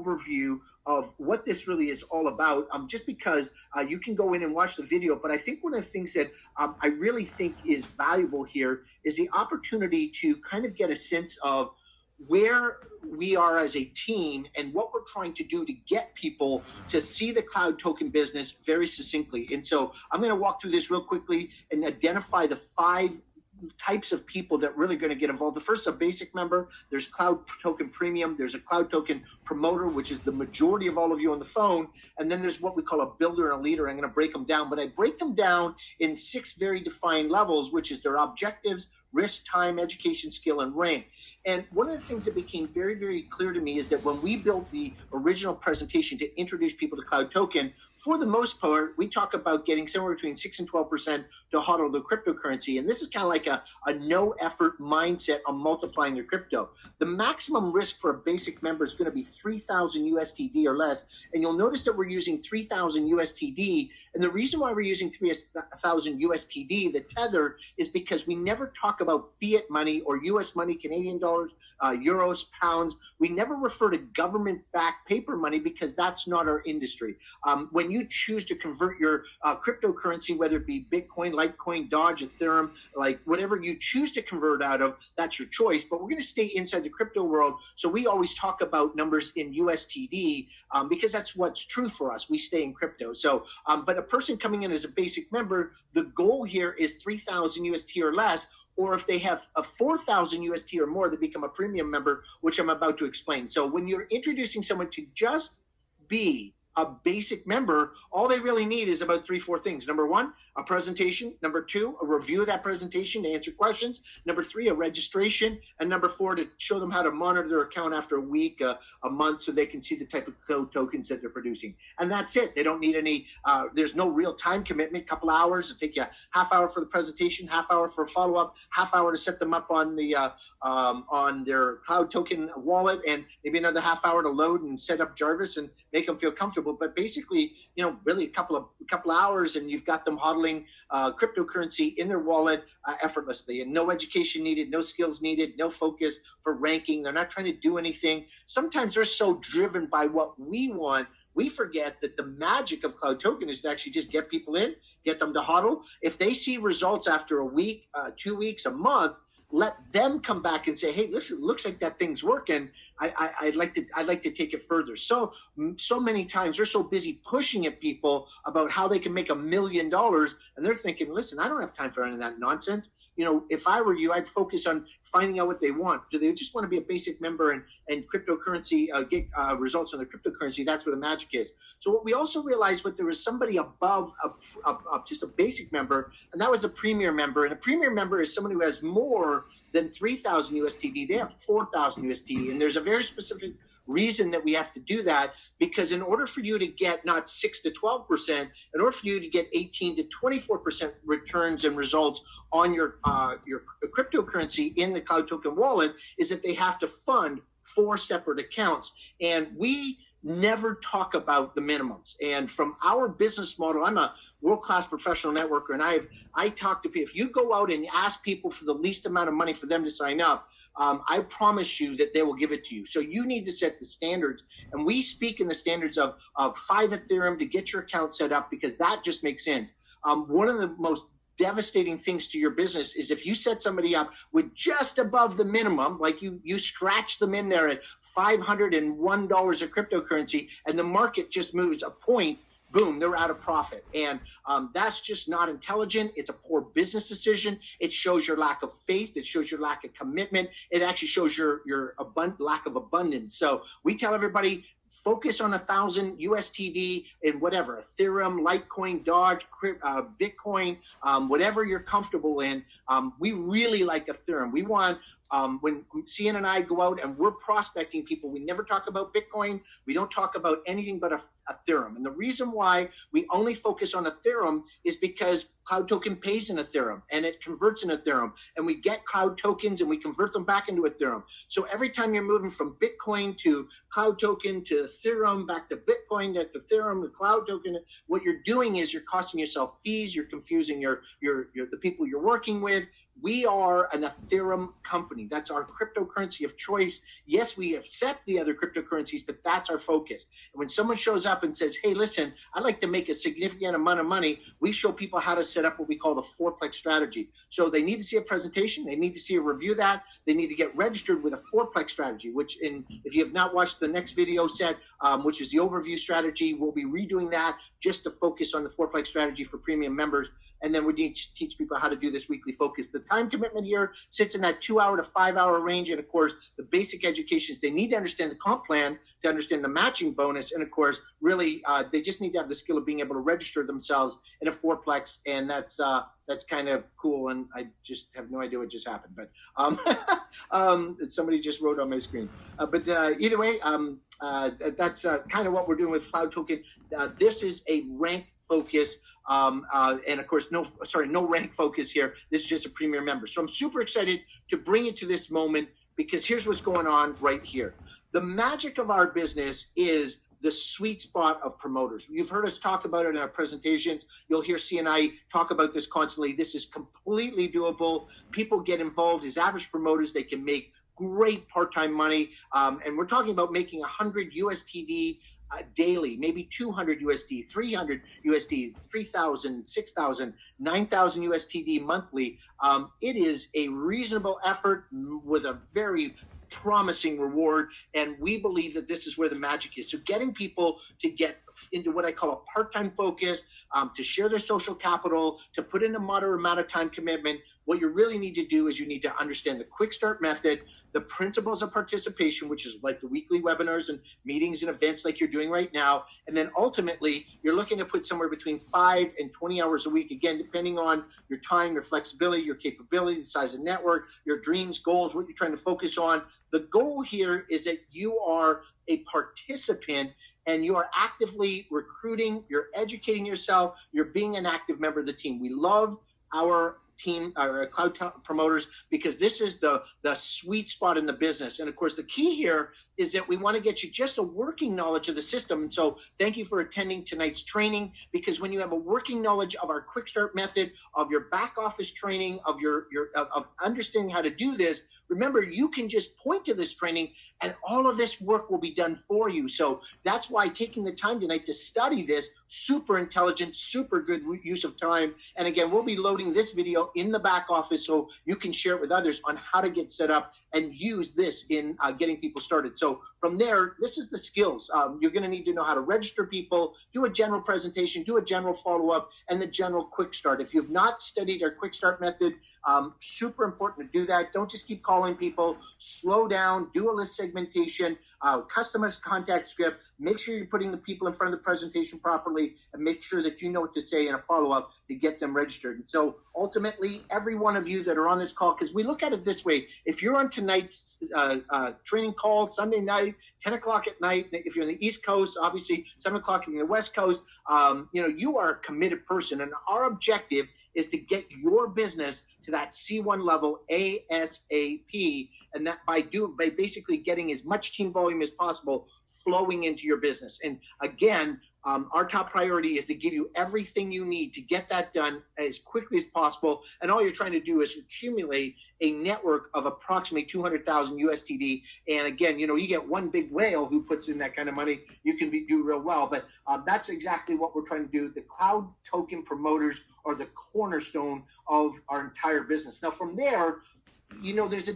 overview of what this really is all about, just because you can go in and watch the video. But I think one of the things that I really think is valuable here is the opportunity to kind of get a sense of where we are as a team and what we're trying to do to get people to see the cloud token business very succinctly. And so I'm going to walk through this real quickly and identify the 5 types of people that really going to get involved. The first is a basic member. There's cloud token premium. There's a cloud token promoter, which is the majority of all of you on the phone. And then there's what we call a builder and a leader. I'm going to break them down, but I break them down in 6 very defined levels, which is their objectives, risk, time, education, skill, and rank. And one of the things that became very, very clear to me is that when we built the original presentation to introduce people to Cloud Token, for the most part, we talk about getting somewhere between 6 and 12% to hodl the cryptocurrency. And this is kind of like a no effort mindset on multiplying your crypto. The maximum risk for a basic member is going to be 3,000 USTD or less. And you'll notice that we're using 3,000 USTD. And the reason why we're using 3,000 USTD, the tether, is because we never talk about fiat money or US money, Canadian dollars, euros, pounds. We never refer to government-backed paper money because that's not our industry. When you choose to convert your cryptocurrency, whether it be Bitcoin, Litecoin, Doge, Ethereum, like whatever you choose to convert out of, that's your choice. But we're going to stay inside the crypto world. So we always talk about numbers in USTD because that's what's true for us. We stay in crypto. So, but a person coming in as a basic member, the goal here is 3,000 UST or less. Or if they have a 4,000 UST or more, they become a premium member, which I'm about to explain. So when you're introducing someone to just be a basic member, all they really need is about 3-4 things. Number 1, a presentation. Number 2, a review of that presentation to answer questions. Number 3, a registration. And number 4, to show them how to monitor their account after a week, a month, so they can see the type of code tokens that they're producing. And that's it. They don't need any, there's no real time commitment, couple hours. It'll take you a half hour for the presentation, half hour for follow-up, half hour to set them up on the on their cloud token wallet, and maybe another half hour to load and set up Jarvis and make them feel comfortable. But basically, really a couple of hours, and you've got them hodling cryptocurrency in their wallet effortlessly, and no education needed, no skills needed, no focus for ranking. They're not trying to do anything. Sometimes they're so driven by what we want, we forget that the magic of Cloud Token is to actually just get people in, get them to hodl. If they see results after a week, 2 weeks, a month, let them come back and say, hey, listen, looks like that thing's working. I'd like to take it further. So many times they're so busy pushing at people about how they can make $1 million, and they're thinking, listen, I don't have time for any of that nonsense. If I were you, I'd focus on finding out what they want. Do they just want to be a basic member and cryptocurrency, get results on their cryptocurrency? That's where the magic is. So what we also realized, there was somebody above just a basic member, and that was a premier member. And a premier member is someone who has more than 3,000 USTD. They have 4,000 USTD, and there's a very specific reason that we have to do that, because in order for you to get not 6 to 12%, in order for you to get 18 to 24% returns and results on your cryptocurrency in the Cloud Token wallet, is that they have to fund 4 separate accounts. And we never talk about the minimums. And from our business model, I'm a world-class professional networker, and I talk to people. If you go out and ask people for the least amount of money for them to sign up, I promise you that they will give it to you. So you need to set the standards. And we speak in the standards of 5 Ethereum to get your account set up, because that just makes sense. One of the most devastating things to your business is if you set somebody up with just above the minimum, like you scratch them in there at $501 of cryptocurrency, and the market just moves a point, boom, they're out of profit. And that's just not intelligent. It's a poor business decision. It shows your lack of faith. It shows your lack of commitment. It actually shows your lack of abundance. So we tell everybody, focus on 1,000 USTD in whatever, Ethereum, Litecoin, Doge, Bitcoin, whatever you're comfortable in. We really like Ethereum. We want, when Cian and I go out and we're prospecting people, we never talk about Bitcoin. We don't talk about anything but Ethereum. And the reason why we only focus on Ethereum is because Cloud Token pays in Ethereum and it converts in Ethereum, and we get Cloud Tokens and we convert them back into Ethereum. So every time you're moving from Bitcoin to Cloud Token to to Ethereum, back to Bitcoin, to Ethereum, the cloud token. What you're doing is you're costing yourself fees. You're confusing the people you're working with. We are an Ethereum company. That's our cryptocurrency of choice. Yes, we accept the other cryptocurrencies, but that's our focus. And when someone shows up and says, hey, listen, I'd like to make a significant amount of money, we show people how to set up what we call the fourplex strategy. So they need to see a presentation. They need to see a review of that. They need to get registered with a fourplex strategy, which if you have not watched the next video set, which is the overview strategy, we'll be redoing that just to focus on the fourplex strategy for premium members. And then we need to teach people how to do this weekly focus. The time commitment here sits in that 2 hour to 5 hour range. And of course, the basic education is they need to understand the comp plan, to understand the matching bonus. And of course, really, they just need to have the skill of being able to register themselves in a fourplex. And that's kind of cool. And I just have no idea what just happened. But somebody just wrote on my screen. But either way, that's kind of what we're doing with Cloud Token. This is a rank focus. And of course, no rank focus here. This is just a premier member. So I'm super excited to bring you to this moment because here's what's going on right here. The magic of our business is the sweet spot of promoters. You've heard us talk about it in our presentations. You'll hear C and I talk about this constantly. This is completely doable. People get involved as average promoters. They can make great part-time money. And we're talking about making 100 USTD daily, maybe 200 USD, 300 USD, 3,000, 6,000, 9,000 USTD monthly. It is a reasonable effort with a very promising reward, and we believe that this is where the magic is. So getting people to get into what I call a part-time focus, to share their social capital, to put in a moderate amount of time commitment. What you really need to do is you need to understand the quick start method, the principles of participation, which is like the weekly webinars and meetings and events like you're doing right now. And then ultimately, you're looking to put somewhere between 5 and 20 hours a week, again, depending on your time, your flexibility, your capability, the size of network, your dreams, goals, what you're trying to focus on. The goal here is that you are a participant and you are actively recruiting, you're educating yourself, you're being an active member of the team. We love our team, our cloud promoters, because this is the sweet spot in the business. And of course, the key here is that we want to get you just a working knowledge of the system. And so thank you for attending tonight's training, because when you have a working knowledge of our quick start method, of your back office training, of of understanding how to do this, remember, you can just point to this training and all of this work will be done for you. So that's why taking the time tonight to study this, super intelligent, super good use of time. And again, we'll be loading this video in the back office so you can share it with others on how to get set up and use this in getting people started. So from there, this is the skills. You're going to need to know how to register people, do a general presentation, do a general follow-up, and the general quick start. If you've not studied our quick start method, super important to do that. Don't just keep calling people. Slow down, do a list segmentation, customized contact script. Make sure you're putting the people in front of the presentation properly, and make sure that you know what to say in a follow-up to get them registered. And so ultimately, every one of you that are on this call, because we look at it this way, if you're on tonight's training call, Sunday night, 10 o'clock at night, if you're on the East Coast, obviously 7 o'clock if you're on the West Coast, you are a committed person. And our objective is to get your business to that C1 level ASAP, and that by basically getting as much team volume as possible flowing into your business. And again, our top priority is to give you everything you need to get that done as quickly as possible. And all you're trying to do is accumulate a network of approximately 200,000 USTD. And again, you get one big whale who puts in that kind of money, you can do real well. But that's exactly what we're trying to do. The cloud token promoters are the cornerstone of our entire business. Now, from there, there's a